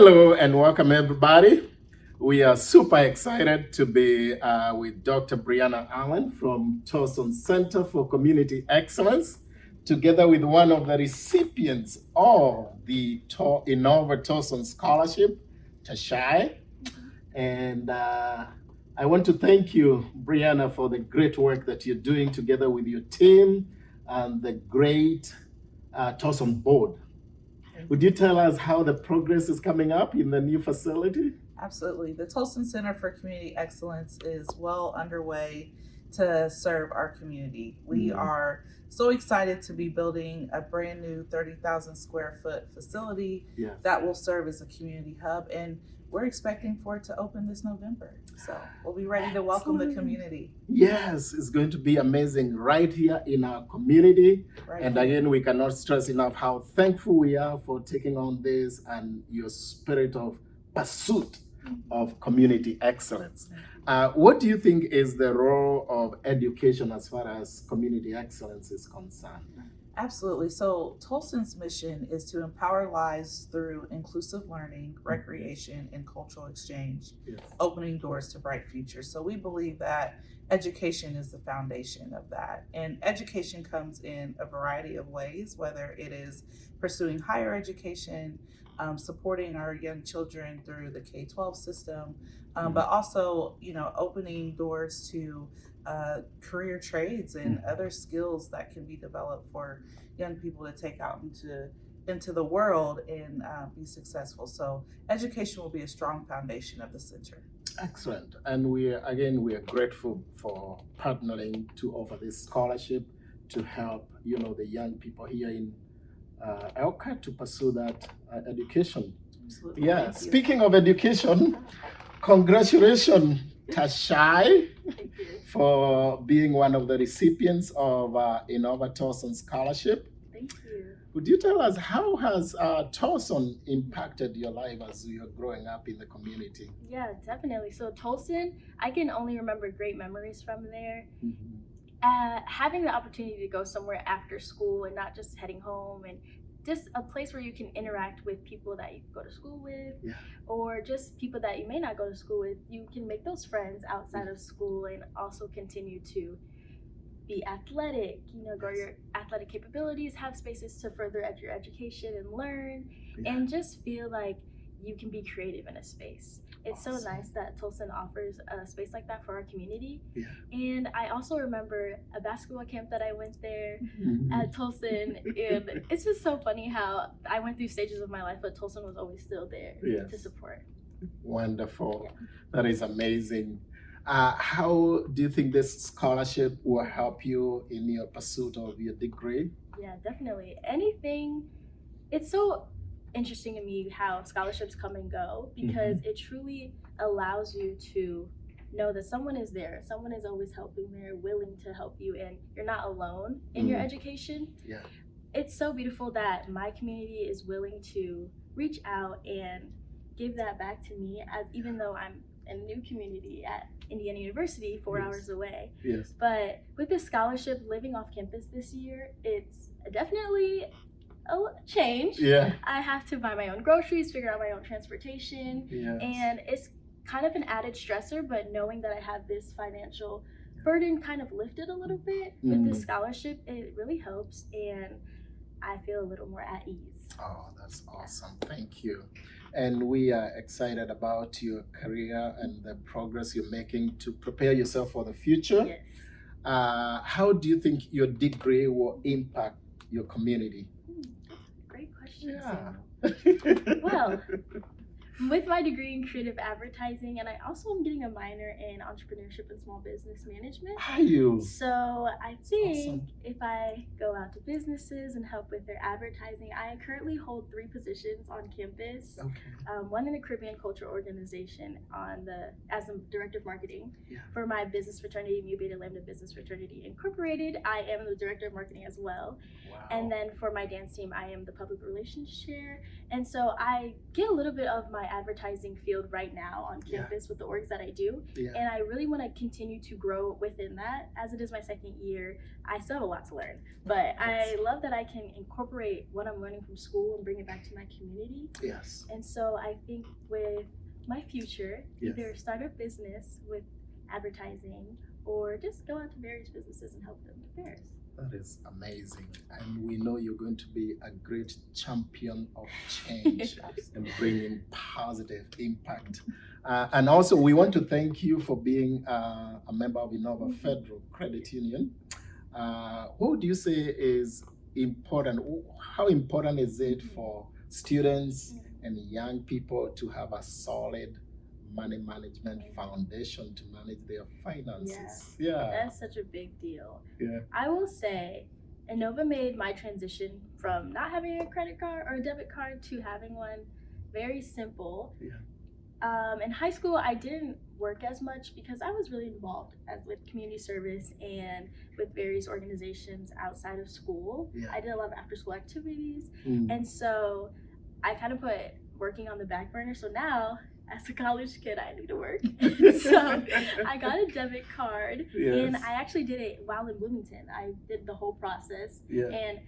Hello and welcome everybody. We are super excited to be with Dr. Brianna Allen from Tolson Center for Community Excellence, together with one of the recipients of the INOVA Tolson Scholarship, Tsehai. And I want to thank you, Brianna, for the great work that you're doing together with your team and the great Tolson board. Would you tell us how the progress is coming up in the new facility? Absolutely. The Tolson Center for Community Excellence is well underway to serve our community. We are so excited to be building a brand new 30,000 square foot facility that will serve as a community hub. And we're expecting for it to open this November. So we'll be ready to welcome the community. Yes, it's going to be amazing right here in our community. Right. And again, we cannot stress enough how thankful we are for taking on this and your spirit of pursuit of community excellence. What do you think is the role of education as far as community excellence is concerned? Absolutely. So Tolson's mission is to empower lives through inclusive learning, recreation, and cultural exchange, opening doors to bright futures. So we believe that education is the foundation of that. And education comes in a variety of ways, whether it is pursuing higher education, supporting our young children through the K-12 system, but also, opening doors to career trades and other skills that can be developed for young people to take out into the world and be successful. So education will be a strong foundation of the center. Excellent. And we are grateful for partnering to offer this scholarship to help the young people here in Elka to pursue that education. Absolutely. Yeah. Speaking of education, congratulations, Tsehai, for being one of the recipients of INOVA Tolson Scholarship. Thank you. Would you tell us how has Tolson impacted your life as you're growing up in the community? Yeah, definitely. So Tolson, I can only remember great memories from there. Having the opportunity to go somewhere after school and not just heading home, and just a place where you can interact with people that you go to school with, or just people that you may not go to school with. You can make those friends outside of school and also continue to be athletic, grow your athletic capabilities, have spaces to further your education and learn, and just feel like you can be creative in a space. It's so nice that Tolson offers a space like that for our community. And I also remember a basketball camp that I went there at Tolson, and it's just so funny how I went through stages of my life, but Tolson was always still there to support. Wonderful. That is amazing. How do you think this scholarship will help you in your pursuit of your degree? Yeah, definitely. It's so interesting to me how scholarships come and go, because it truly allows you to know that someone is there, someone is always helping there, willing to help you, and you're not alone in your education. It's so beautiful that my community is willing to reach out and give that back to me, as even though I'm in a new community at Indiana University, 4 hours away. But with this scholarship, living off campus this year, it's definitely a change. I have to buy my own groceries, figure out my own transportation, and it's kind of an added stressor, but knowing that I have this financial burden kind of lifted a little bit with this scholarship, it really helps, and I feel a little more at ease. Oh, that's awesome. Thank you. And we are excited about your career and the progress you're making to prepare yourself for the future. How do you think your degree will impact your community? Great question. Well, with my degree in creative advertising, and I also am getting a minor in entrepreneurship and small business management. Are you? So I think if I go out to businesses and help with their advertising, I currently hold 3 positions on campus. One in the Caribbean Culture Organization as a director of marketing for my business fraternity, Mu Beta Lambda Business Fraternity Incorporated. I am the director of marketing as well. And then for my dance team, I am the public relations chair. And so I get a little bit of my advertising field right now on campus with the orgs that I do. Yeah. And I really want to continue to grow within that. As it is my second year, I still have a lot to learn. But I love that I can incorporate what I'm learning from school and bring it back to my community. Yes. And so I think with my future, Yes. either start a business with advertising or just go out to various businesses and help them with theirs. That is amazing. And we know you're going to be a great champion of change and bringing positive impact. And also, we want to thank you for being a member of INOVA Federal Credit Union. What would you say is important? How important is it for students and young people to have a solid money management foundation to manage their finances? Yeah. That's such a big deal. Yeah. I will say INOVA made my transition from not having a credit card or a debit card to having one very simple. Yeah. In high school, I didn't work as much because I was really involved with community service and with various organizations outside of school. Yeah. I did a lot of after school activities. And so I kind of put working on the back burner. So now, as a college kid, I need to work. So I got a debit card, and I actually did it while in Bloomington. I did the whole process, and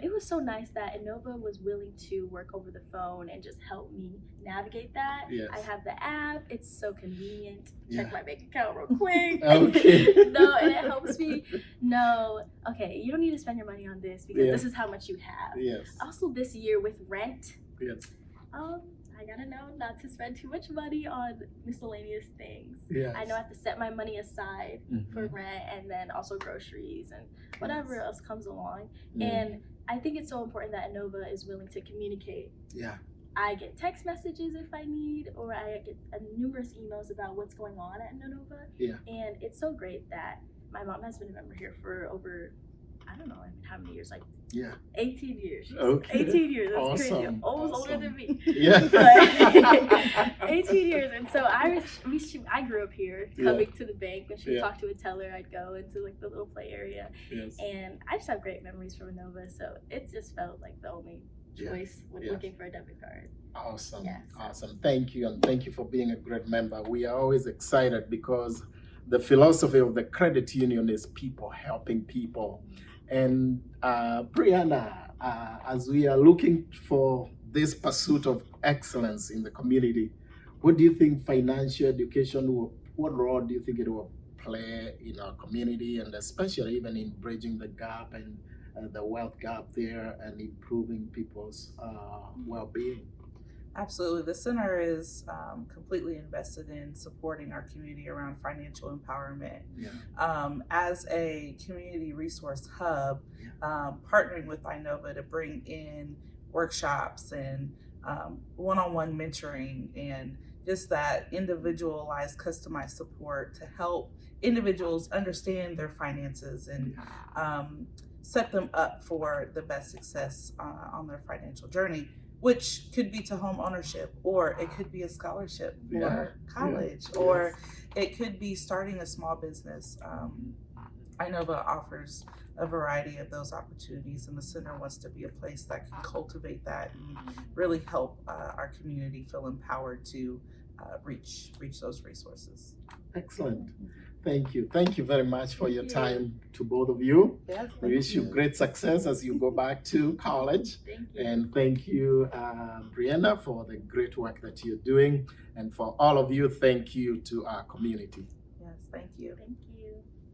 it was so nice that INOVA was willing to work over the phone and just help me navigate that. I have the app; it's so convenient. Check my bank account real quick. Okay. No, and it helps me know. Okay, you don't need to spend your money on this because this is how much you have. Yes. Also, this year with rent. Yes. I gotta know not to spend too much money on miscellaneous things. Yes. I know I have to set my money aside for rent and then also groceries and whatever else comes along. And I think it's so important that INOVA is willing to communicate. Yeah. I get text messages if I need, or I get numerous emails about what's going on at INOVA. Yeah. And it's so great that my mom has been a member here for over, I don't know how many years, like 18 years. Okay. 18 years, that's Awesome. crazy. Almost older than me. Yeah. But 18 years, and so I grew up here, coming to the bank. When she would talk to a teller, I'd go into like the little play area. Yes. And I just have great memories from INOVA, so it just felt like the only choice when looking for a debit card. Awesome. Yes. Awesome. Thank you, and thank you for being a great member. We are always excited because the philosophy of the credit union is people helping people. And Brianna, as we are looking for this pursuit of excellence in the community, what do you think financial education what role do you think it will play in our community, and especially even in bridging the gap and the wealth gap there and improving people's well-being? Absolutely. The center is completely invested in supporting our community around financial empowerment. As a community resource hub, partnering with INOVA to bring in workshops and one-on-one mentoring and just that individualized, customized support to help individuals understand their finances and set them up for the best success on their financial journey, which could be to home ownership, or it could be a scholarship for college, or it could be starting a small business. INOVA offers a variety of those opportunities, and the center wants to be a place that can cultivate that and really help our community feel empowered to reach those resources. Excellent. Thank you. Thank you very much for your time to both of you. Yes, We wish you great success as you go back to college. Thank you. And thank you, Brianna, for the great work that you're doing. And for all of you, thank you to our community. Yes, thank you. Thank you.